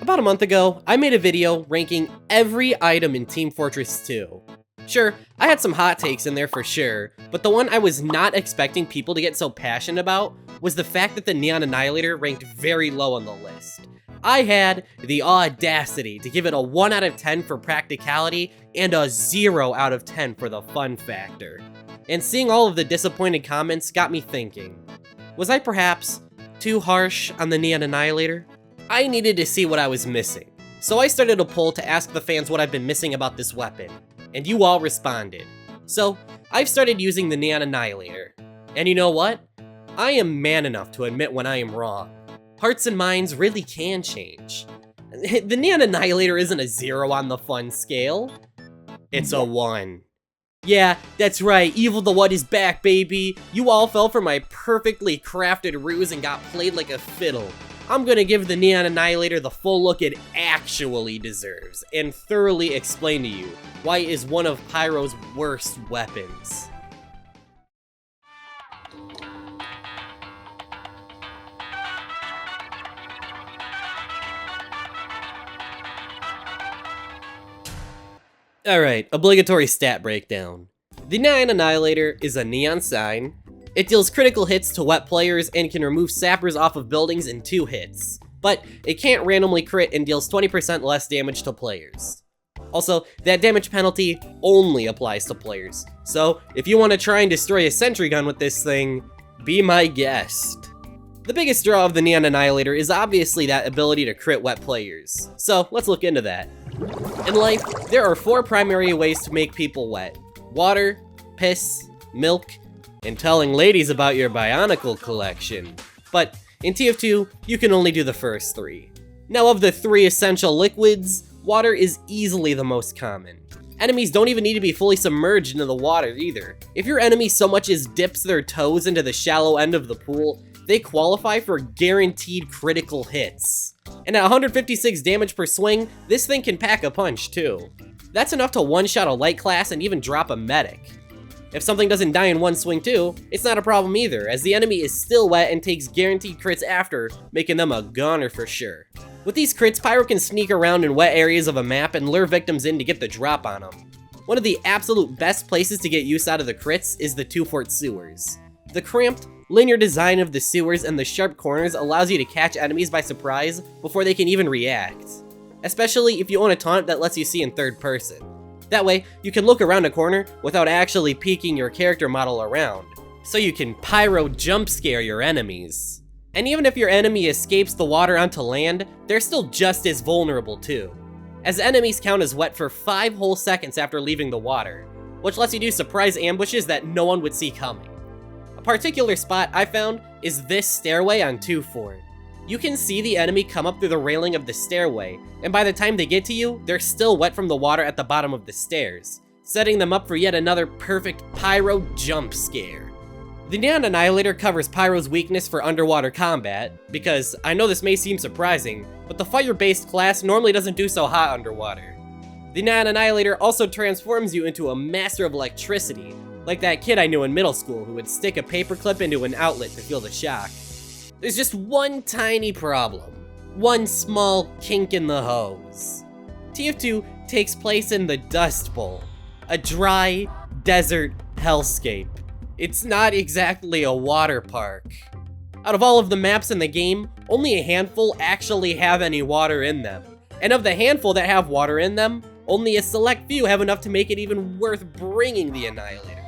About a month ago, I made a video ranking every item in Team Fortress 2. Sure, I had some hot takes in there for sure, but the one I was not expecting people to get so passionate about was the fact that the Neon Annihilator ranked very low on the list. I had the audacity to give it a 1 out of 10 for practicality and a 0 out of 10 for the fun factor. And seeing all of the disappointed comments got me thinking, was I perhaps too harsh on the Neon Annihilator? I needed to see what I was missing, so I started a poll to ask the fans what I've been missing about this weapon, and you all responded. So, I've started using the Neon Annihilator, and you know what? I am man enough to admit when I am wrong. Hearts and minds really can change. The Neon Annihilator isn't a 0 on the fun scale, it's a 1. Yeah, that's right, Evil TheWhat is back, baby! You all fell for my perfectly crafted ruse and got played like a fiddle. I'm gonna give the Neon Annihilator the full look it actually deserves, and thoroughly explain to you why it is one of Pyro's worst weapons. Alright, obligatory stat breakdown. The Neon Annihilator is a neon sign. It deals critical hits to wet players and can remove sappers off of buildings in 2 hits, but it can't randomly crit and deals 20% less damage to players. Also, that damage penalty only applies to players, so if you want to try and destroy a sentry gun with this thing, be my guest. The biggest draw of the Neon Annihilator is obviously that ability to crit wet players, so let's look into that. In life, there are 4 primary ways to make people wet: water, piss, milk, and telling ladies about your Bionicle collection. But in TF2, you can only do the first 3. Now, of the 3 essential liquids, water is easily the most common. Enemies don't even need to be fully submerged into the water either. If your enemy so much as dips their toes into the shallow end of the pool, they qualify for guaranteed critical hits. And at 156 damage per swing, this thing can pack a punch too. That's enough to one-shot a light class and even drop a medic. If something doesn't die in one swing too, it's not a problem either, as the enemy is still wet and takes guaranteed crits after, making them a goner for sure. With these crits, Pyro can sneak around in wet areas of a map and lure victims in to get the drop on them. One of the absolute best places to get use out of the crits is the 2-fort sewers. The cramped, linear design of the sewers and the sharp corners allows you to catch enemies by surprise before they can even react. Especially if you own a taunt that lets you see in third person. That way, you can look around a corner without actually peeking your character model around, so you can pyro jump scare your enemies. And even if your enemy escapes the water onto land, they're still just as vulnerable too, as enemies count as wet for 5 whole seconds after leaving the water, which lets you do surprise ambushes that no one would see coming. A particular spot I found is this stairway on 2-fort. You can see the enemy come up through the railing of the stairway, and by the time they get to you, they're still wet from the water at the bottom of the stairs, setting them up for yet another perfect pyro jump scare. The Neon Annihilator covers Pyro's weakness for underwater combat, because I know this may seem surprising, but the fire-based class normally doesn't do so hot underwater. The Neon Annihilator also transforms you into a master of electricity, like that kid I knew in middle school who would stick a paperclip into an outlet to feel the shock. There's just one tiny problem. One small kink in the hose. TF2 takes place in the Dust Bowl, a dry, desert hellscape. It's not exactly a water park. Out of all of the maps in the game, only a handful actually have any water in them. And of the handful that have water in them, only a select few have enough to make it even worth bringing the Annihilator.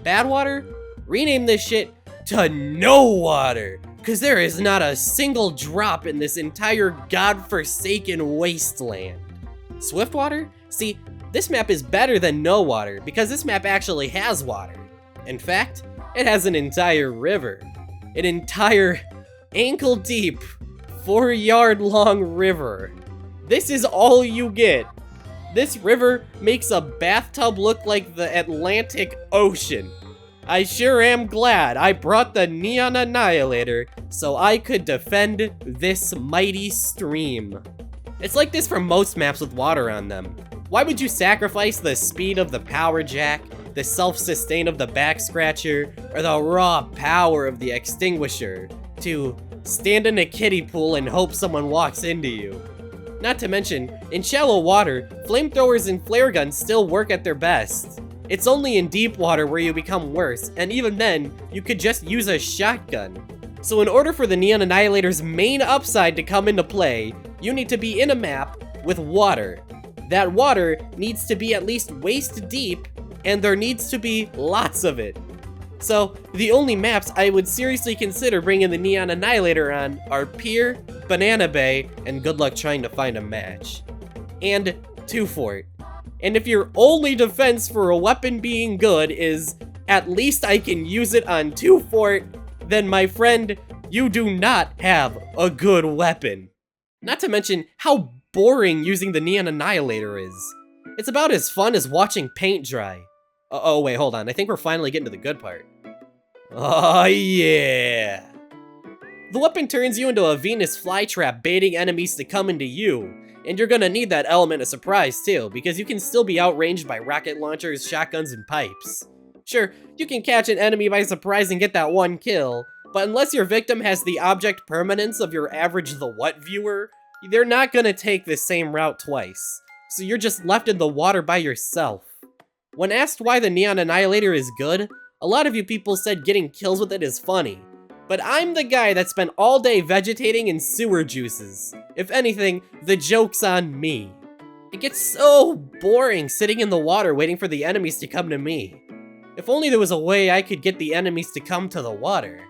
Bad water? Rename this shit to no water, because there is not a single drop in this entire godforsaken wasteland. Swift water? See, this map is better than no water, because this map actually has water. In fact, it has an entire river. An entire ankle-deep, 4-yard-long river. This is all you get. This river makes a bathtub look like the Atlantic Ocean. I sure am glad I brought the Neon Annihilator so I could defend this mighty stream. It's like this for most maps with water on them. Why would you sacrifice the speed of the power jack, the self-sustain of the back scratcher, or the raw power of the extinguisher, to stand in a kiddie pool and hope someone walks into you. Not to mention, in shallow water, flamethrowers and flare guns still work at their best. It's only in deep water where you become worse, and even then, you could just use a shotgun. So in order for the Neon Annihilator's main upside to come into play, you need to be in a map with water. That water needs to be at least waist deep, and there needs to be lots of it. So, the only maps I would seriously consider bringing the Neon Annihilator on are Pier, Banana Bay, and good luck trying to find a match. And TheWhat. And if your only defense for a weapon being good is, at least I can use it on TheWhat, then my friend, you do not have a good weapon. Not to mention how boring using the Neon Annihilator is. It's about as fun as watching paint dry. Oh wait, hold on, I think we're finally getting to the good part. Oh yeah! The weapon turns you into a Venus flytrap, baiting enemies to come into you. And you're gonna need that element of surprise too, because you can still be outranged by rocket launchers, shotguns, and pipes. Sure, you can catch an enemy by surprise and get that one kill, but unless your victim has the object permanence of your average TheWhat viewer, they're not gonna take the same route twice. So you're just left in the water by yourself. When asked why the Neon Annihilator is good, a lot of you people said getting kills with it is funny. But I'm the guy that spent all day vegetating in sewer juices. If anything, the joke's on me. It gets so boring sitting in the water waiting for the enemies to come to me. If only there was a way I could get the enemies to come to the water.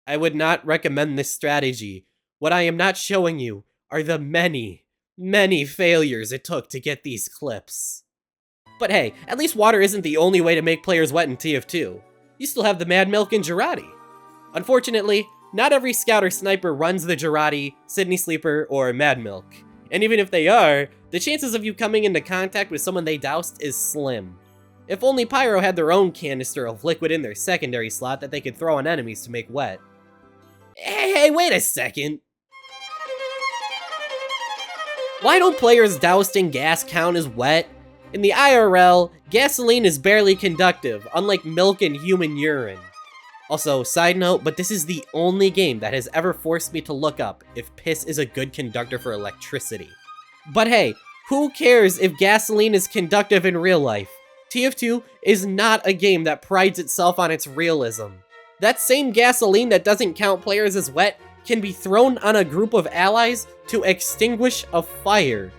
I would not recommend this strategy. What I am not showing you are the many, many failures it took to get these clips. But hey, at least water isn't the only way to make players wet in TF2. You still have the Mad Milk and Girardi. Unfortunately, not every scout or sniper runs the Girardi, Sydney Sleeper, or Mad Milk. And even if they are, the chances of you coming into contact with someone they doused is slim. If only Pyro had their own canister of liquid in their secondary slot that they could throw on enemies to make wet. Hey, wait a second. Why don't players doused in gas count as wet? In the IRL, gasoline is barely conductive, unlike milk and human urine. Also, side note, but this is the only game that has ever forced me to look up if piss is a good conductor for electricity. But hey, who cares if gasoline is conductive in real life? TF2 is not a game that prides itself on its realism. That same gasoline that doesn't count players as wet can be thrown on a group of allies to extinguish a fire.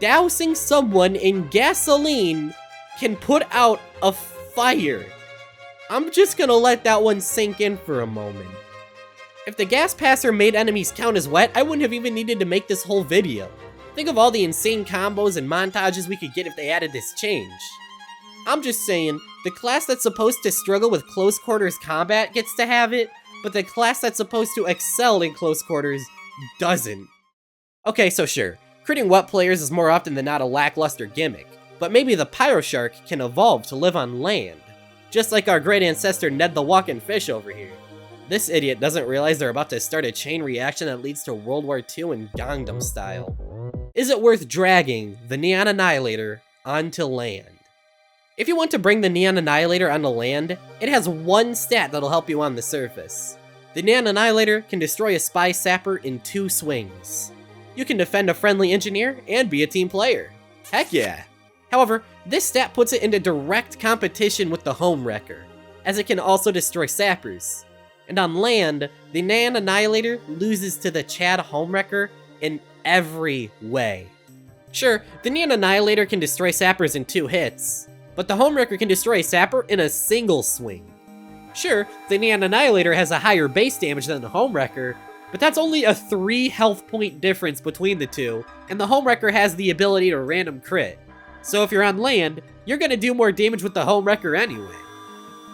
Dousing someone in gasoline can put out a fire. I'm just gonna let that one sink in for a moment. If the gas passer made enemies count as wet, I wouldn't have even needed to make this whole video. Think of all the insane combos and montages we could get if they added this change. I'm just saying, the class that's supposed to struggle with close quarters combat gets to have it, but the class that's supposed to excel in close quarters doesn't. Okay, so sure, critting wet players is more often than not a lackluster gimmick, but maybe the Pyro Shark can evolve to live on land. Just like our great ancestor Ned the Walking Fish over here. This idiot doesn't realize they're about to start a chain reaction that leads to World War II in Gangnam style. Is it worth dragging the Neon Annihilator onto land? If you want to bring the Neon Annihilator onto land, it has one stat that'll help you on the surface. The Neon Annihilator can destroy a spy sapper in 2 swings. You can defend a friendly engineer and be a team player. Heck yeah! However, this stat puts it into direct competition with the Home Wrecker, as it can also destroy sappers. And on land, the Neon Annihilator loses to the Chad Home Wrecker in every way. Sure, the Neon Annihilator can destroy sappers in 2 hits, but the Home Wrecker can destroy a sapper in a single swing. Sure, the Neon Annihilator has a higher base damage than the Home Wrecker, but that's only a 3 health point difference between the two, and the Home Wrecker has the ability to random crit. So if you're on land, you're gonna do more damage with the Home Wrecker anyway.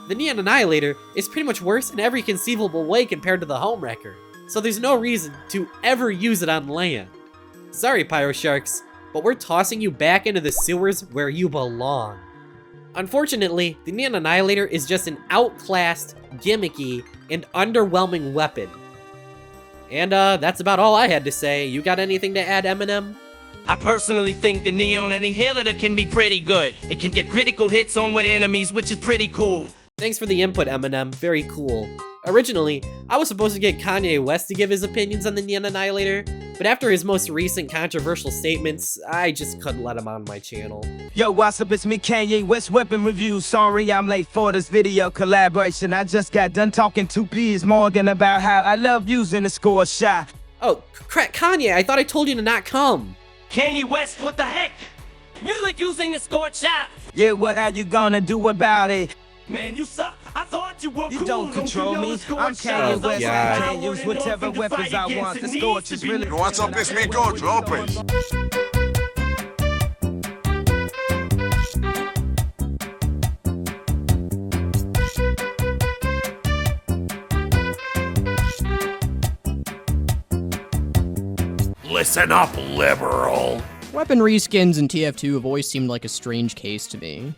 The Neon Annihilator is pretty much worse in every conceivable way compared to the Homewrecker, so there's no reason to ever use it on land. Sorry, Pyro Sharks, but we're tossing you back into the sewers where you belong. Unfortunately, the Neon Annihilator is just an outclassed, gimmicky, and underwhelming weapon. And that's about all I had to say. You got anything to add, Eminem? I personally think the Neon Annihilator can be pretty good. It can get critical hits on with enemies, which is pretty cool. Thanks for the input, Eminem. Very cool. Originally, I was supposed to get Kanye West to give his opinions on the Neon Annihilator, but after his most recent controversial statements, I just couldn't let him on my channel. Yo, what's up? It's me, Kanye West Weapon Review. Sorry I'm late for this video collaboration. I just got done talking to Piers Morgan about how I love using the score shot. Oh, crap, Kanye, I thought I told you to not come. Kanye West, what the heck? You like using the scored shot? Yeah, what are you gonna do about it? Man, you suck. I thought you were cool. You don't control me. I'm Kanye West. I can use whatever weapons I want. The scorch is really... What's up, it's me, Go Drop it. Listen up, liberal. Weapon reskins in TF2 have always seemed like a strange case to me.